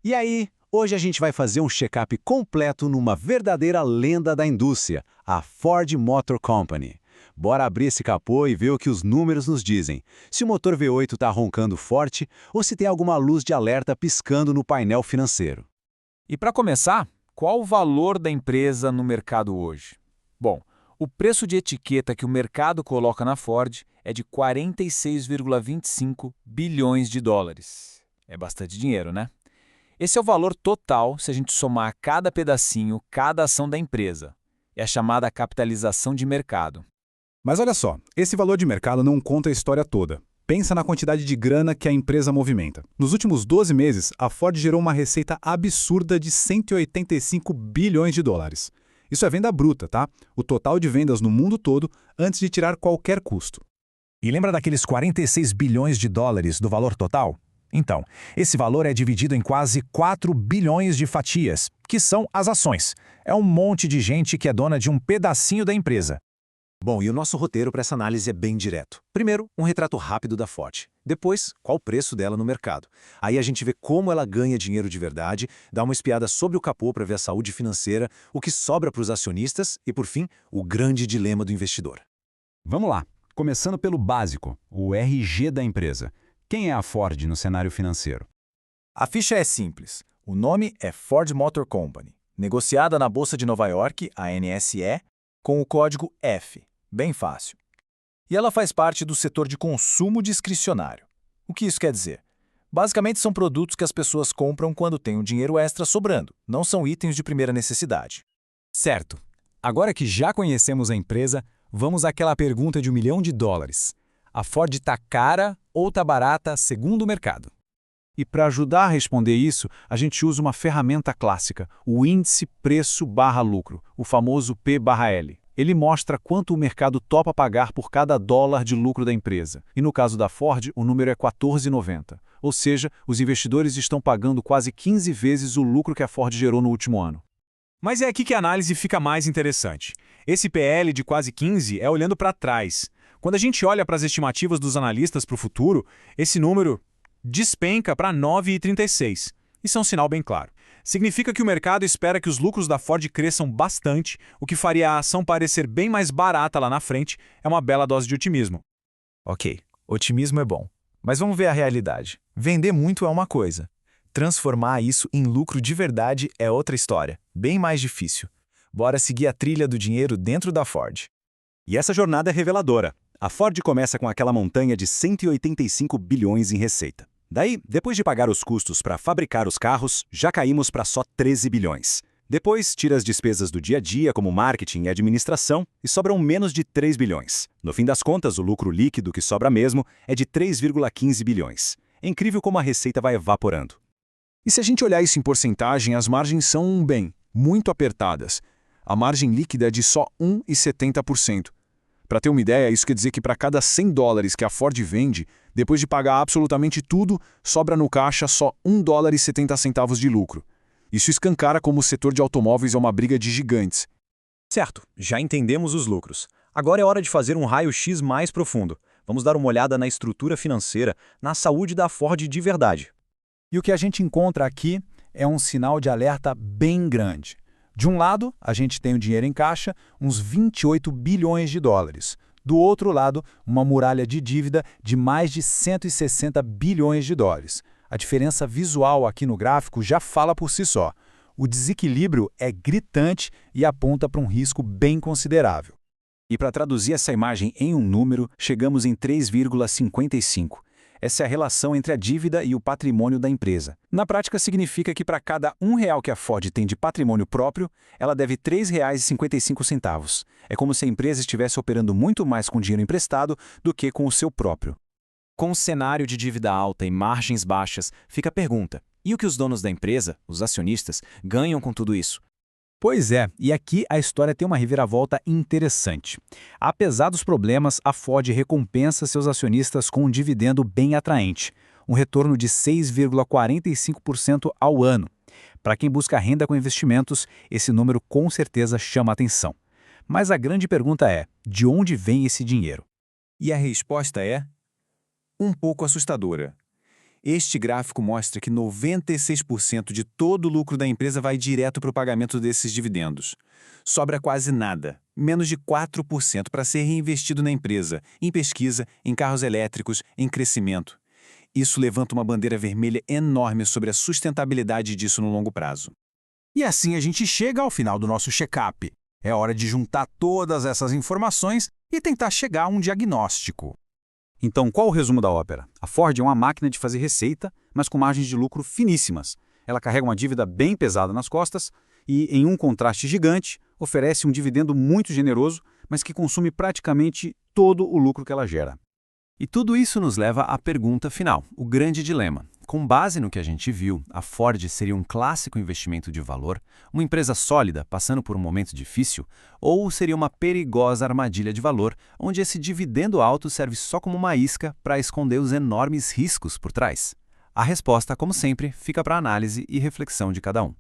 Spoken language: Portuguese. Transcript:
E aí, hoje a gente vai fazer um check-up completo numa verdadeira lenda da indústria, a Ford Motor Company. Bora abrir esse capô e ver o que os números nos dizem. Se o motor V8 está roncando forte ou se tem alguma luz de alerta piscando no painel financeiro. E para começar, qual o valor da empresa no mercado hoje? Bom, o preço de etiqueta que o mercado coloca na Ford é de 46,25 bilhões de dólares. É bastante dinheiro, né? Esse é o valor total se a gente somar cada pedacinho, cada ação da empresa. É a chamada capitalização de mercado. Mas olha só, esse valor de mercado não conta a história toda. Pensa na quantidade de grana que a empresa movimenta. Nos últimos 12 meses, a Ford gerou uma receita absurda de 185 bilhões de dólares. Isso é venda bruta, tá? O total de vendas no mundo todo antes de tirar qualquer custo. E lembra daqueles 46 bilhões de dólares do valor total? Então, esse valor é dividido em quase 4 bilhões de fatias, que são as ações. É um monte de gente que é dona de um pedacinho da empresa. Bom, e o nosso roteiro para essa análise é bem direto. Primeiro, um retrato rápido da Ford. Depois, qual o preço dela no mercado. Aí a gente vê como ela ganha dinheiro de verdade, dá uma espiada sobre o capô para ver a saúde financeira, o que sobra para os acionistas e, por fim, o grande dilema do investidor. Vamos lá, começando pelo básico, o RG da empresa. Quem é a Ford no cenário financeiro? A ficha é simples. O nome é Ford Motor Company, negociada na Bolsa de Nova York, a NSE, com o código F. Bem fácil. E ela faz parte do setor de consumo discricionário. O que isso quer dizer? Basicamente são produtos que as pessoas compram quando têm um dinheiro extra sobrando, não são itens de primeira necessidade. Certo. Agora que já conhecemos a empresa, vamos àquela pergunta de $1 milhão. A Ford está cara ou está barata segundo o mercado? E para ajudar a responder isso, a gente usa uma ferramenta clássica, o índice preço/lucro, o famoso P/L. Ele mostra quanto o mercado topa pagar por cada dólar de lucro da empresa. E no caso da Ford, o número é 14,90. Ou seja, os investidores estão pagando quase 15 vezes o lucro que a Ford gerou no último ano. Mas é aqui que a análise fica mais interessante. Esse PL de quase 15 é olhando para trás. Quando a gente olha para as estimativas dos analistas para o futuro, esse número despenca para 9,36. Isso é um sinal bem claro. Significa que o mercado espera que os lucros da Ford cresçam bastante, o que faria a ação parecer bem mais barata lá na frente. É uma bela dose de otimismo. Ok, otimismo é bom. Mas vamos ver a realidade. Vender muito é uma coisa. Transformar isso em lucro de verdade é outra história, bem mais difícil. Bora seguir a trilha do dinheiro dentro da Ford. E essa jornada é reveladora. A Ford começa com aquela montanha de 185 bilhões em receita. Daí, depois de pagar os custos para fabricar os carros, já caímos para só 13 bilhões. Depois, tira as despesas do dia a dia, como marketing e administração, e sobram menos de 3 bilhões. No fim das contas, o lucro líquido que sobra mesmo é de 3,15 bilhões. É incrível como a receita vai evaporando. E se a gente olhar isso em porcentagem, as margens são, bem, muito apertadas. A margem líquida é de só 1,70%. Para ter uma ideia, isso quer dizer que para cada 100 dólares que a Ford vende, depois de pagar absolutamente tudo, sobra no caixa só $1,70 de lucro. Isso escancara como o setor de automóveis é uma briga de gigantes. Certo, já entendemos os lucros. Agora é hora de fazer um raio-x mais profundo. Vamos dar uma olhada na estrutura financeira, na saúde da Ford de verdade. E o que a gente encontra aqui é um sinal de alerta bem grande. De um lado, a gente tem o dinheiro em caixa, uns 28 bilhões de dólares. Do outro lado, uma muralha de dívida de mais de 160 bilhões de dólares. A diferença visual aqui no gráfico já fala por si só. O desequilíbrio é gritante e aponta para um risco bem considerável. E para traduzir essa imagem em um número, chegamos em 3,55. Essa é a relação entre a dívida e o patrimônio da empresa. Na prática, significa que para cada R$1 que a Ford tem de patrimônio próprio, ela deve R$ 3,55. É como se a empresa estivesse operando muito mais com dinheiro emprestado do que com o seu próprio. Com um cenário de dívida alta e margens baixas, fica a pergunta: e o que os donos da empresa, os acionistas, ganham com tudo isso? Pois é, e aqui a história tem uma reviravolta interessante. Apesar dos problemas, a Ford recompensa seus acionistas com um dividendo bem atraente, um retorno de 6,45% ao ano. Para quem busca renda com investimentos, esse número com certeza chama a atenção. Mas a grande pergunta é, de onde vem esse dinheiro? E a resposta é um pouco assustadora. Este gráfico mostra que 96% de todo o lucro da empresa vai direto para o pagamento desses dividendos. Sobra quase nada, menos de 4% para ser reinvestido na empresa, em pesquisa, em carros elétricos, em crescimento. Isso levanta uma bandeira vermelha enorme sobre a sustentabilidade disso no longo prazo. E assim a gente chega ao final do nosso check-up. É hora de juntar todas essas informações e tentar chegar a um diagnóstico. Então, qual o resumo da ópera? A Ford é uma máquina de fazer receita, mas com margens de lucro finíssimas. Ela carrega uma dívida bem pesada nas costas e, em um contraste gigante, oferece um dividendo muito generoso, mas que consome praticamente todo o lucro que ela gera. E tudo isso nos leva à pergunta final, o grande dilema. Com base no que a gente viu, a Ford seria um clássico investimento de valor, uma empresa sólida passando por um momento difícil, ou seria uma perigosa armadilha de valor, onde esse dividendo alto serve só como uma isca para esconder os enormes riscos por trás? A resposta, como sempre, fica para análise e reflexão de cada um.